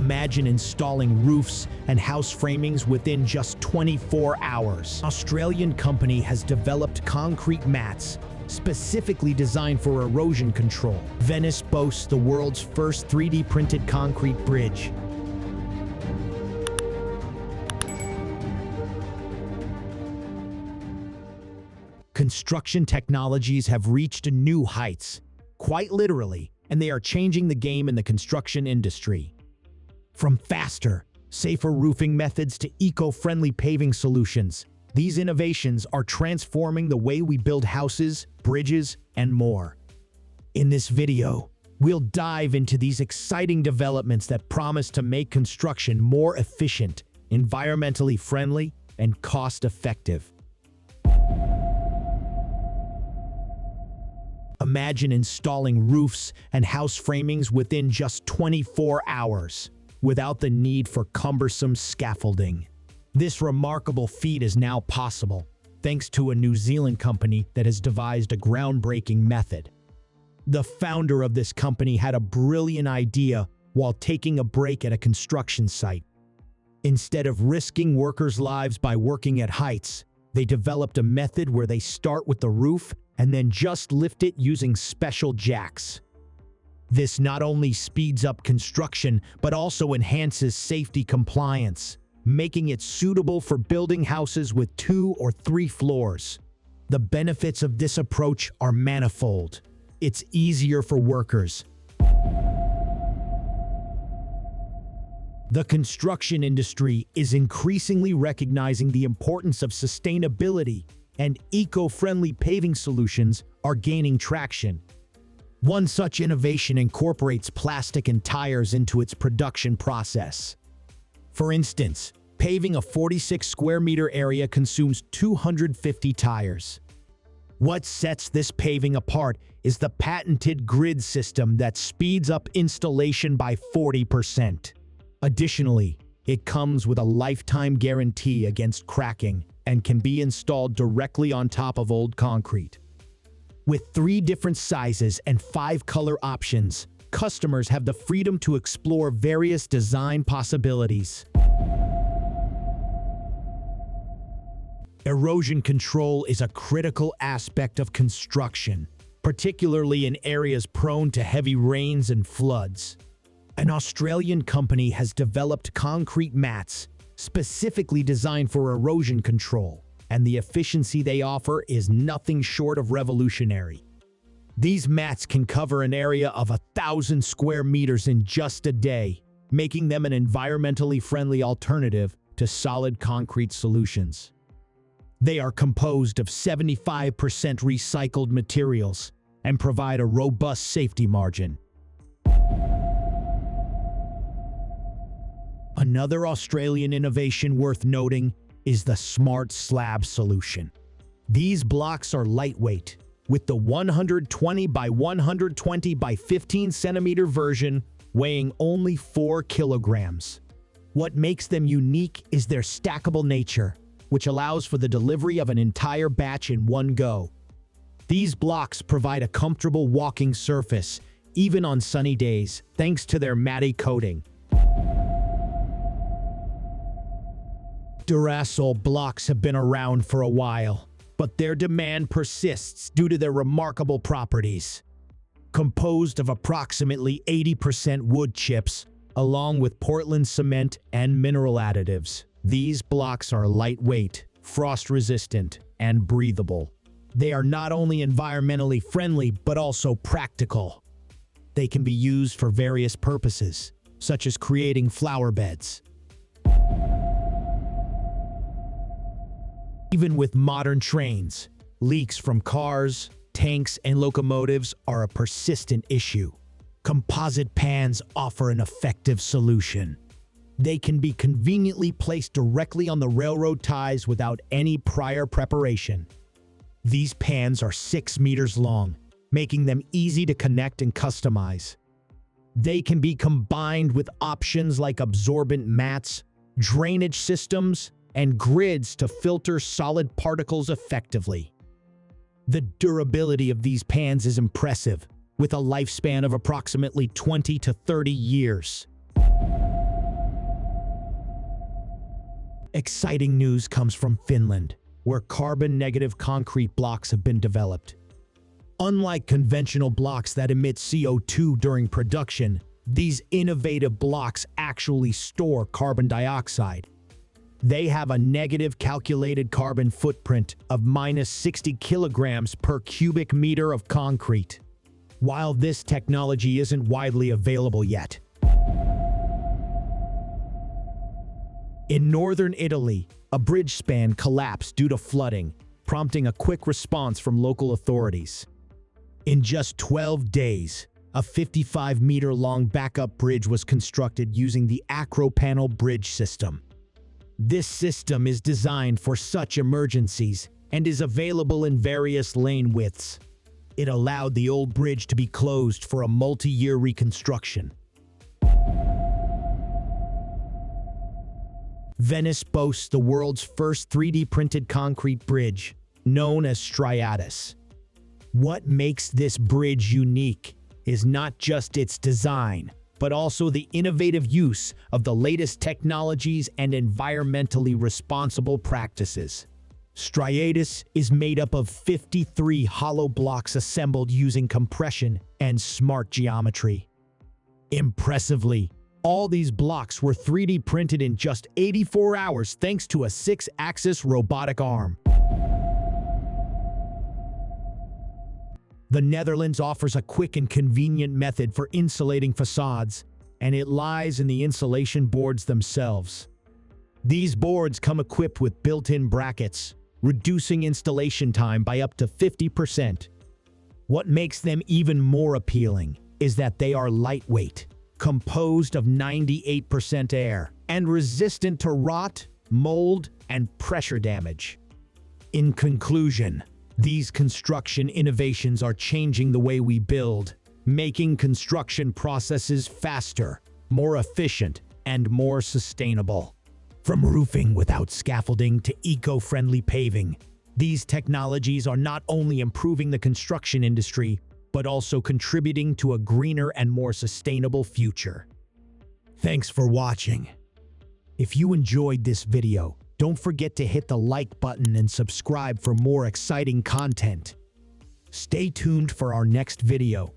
Imagine installing roofs and house framings within just 24 hours. An Australian company has developed concrete mats specifically designed for erosion control. Venice boasts the world's first 3D printed concrete bridge. Construction technologies have reached new heights, quite literally, and they are changing the game in the construction industry. From faster, safer roofing methods to eco-friendly paving solutions, these innovations are transforming the way we build houses, bridges, and more. In this video, we'll dive into these exciting developments that promise to make construction more efficient, environmentally friendly, and cost-effective. Imagine installing roofs and house framings within just 24 hours, without the need for cumbersome scaffolding. This remarkable feat is now possible, thanks to a New Zealand company that has devised a groundbreaking method. The founder of this company had a brilliant idea while taking a break at a construction site. Instead of risking workers' lives by working at heights, they developed a method where they start with the roof and then just lift it using special jacks. This not only speeds up construction, but also enhances safety compliance, making it suitable for building houses with 2 or 3 floors. The benefits of this approach are manifold. It's easier for workers. The construction industry is increasingly recognizing the importance of sustainability, and eco-friendly paving solutions are gaining traction. One such innovation incorporates plastic and tires into its production process. For instance, paving a 46 square meter area consumes 250 tires. What sets this paving apart is the patented grid system that speeds up installation by 40%. Additionally, it comes with a lifetime guarantee against cracking and can be installed directly on top of old concrete. With 3 different sizes and 5 color options, customers have the freedom to explore various design possibilities. Erosion control is a critical aspect of construction, particularly in areas prone to heavy rains and floods. An Australian company has developed concrete mats specifically designed for erosion control, and the efficiency they offer is nothing short of revolutionary. These mats can cover an area of 1,000 square meters in just a day, making them an environmentally friendly alternative to solid concrete solutions. They are composed of 75% recycled materials and provide a robust safety margin. Another Australian innovation worth noting is the Smart Slab solution. These blocks are lightweight, with the 120 by 120 by 15 centimeter version weighing only 4 kilograms. What makes them unique is their stackable nature, which allows for the delivery of an entire batch in one go. These blocks provide a comfortable walking surface, even on sunny days, thanks to their matte coating. Durasol blocks have been around for a while, but their demand persists due to their remarkable properties. Composed of approximately 80% wood chips, along with Portland cement and mineral additives, these blocks are lightweight, frost-resistant, and breathable. They are not only environmentally friendly, but also practical. They can be used for various purposes, such as creating flower beds. Even with modern trains, leaks from cars, tanks, and locomotives are a persistent issue. Composite pans offer an effective solution. They can be conveniently placed directly on the railroad ties without any prior preparation. These pans are 6 meters long, making them easy to connect and customize. They can be combined with options like absorbent mats, drainage systems, and grids to filter solid particles effectively. The durability of these pans is impressive, with a lifespan of approximately 20 to 30 years. Exciting news comes from Finland, where carbon-negative concrete blocks have been developed. Unlike conventional blocks that emit CO2 during production, these innovative blocks actually store carbon dioxide. They have a negative calculated carbon footprint of -60 kilograms per cubic meter of concrete. While this technology isn't widely available yet. In northern Italy, a bridge span collapsed due to flooding, prompting a quick response from local authorities. In just 12 days, a 55-meter-long backup bridge was constructed using the Acro panel bridge system. This system is designed for such emergencies and is available in various lane widths. It allowed the old bridge to be closed for a multi-year reconstruction. Venice boasts the world's first 3D-printed concrete bridge, known as Striatus. What makes this bridge unique is not just its design, but also the innovative use of the latest technologies and environmentally responsible practices. Striatus is made up of 53 hollow blocks assembled using compression and smart geometry. Impressively, all these blocks were 3D printed in just 84 hours thanks to a 6-axis robotic arm. The Netherlands offers a quick and convenient method for insulating facades, and it lies in the insulation boards themselves. These boards come equipped with built-in brackets, reducing installation time by up to 50%. What makes them even more appealing is that they are lightweight, composed of 98% air, and resistant to rot, mold, and pressure damage. In conclusion, these construction innovations are changing the way we build, making construction processes faster, more efficient, and more sustainable. From roofing without scaffolding to eco-friendly paving, these technologies are not only improving the construction industry, but also contributing to a greener and more sustainable future. Thanks for watching. If you enjoyed this video, don't forget to hit the like button and subscribe for more exciting content. Stay tuned for our next video,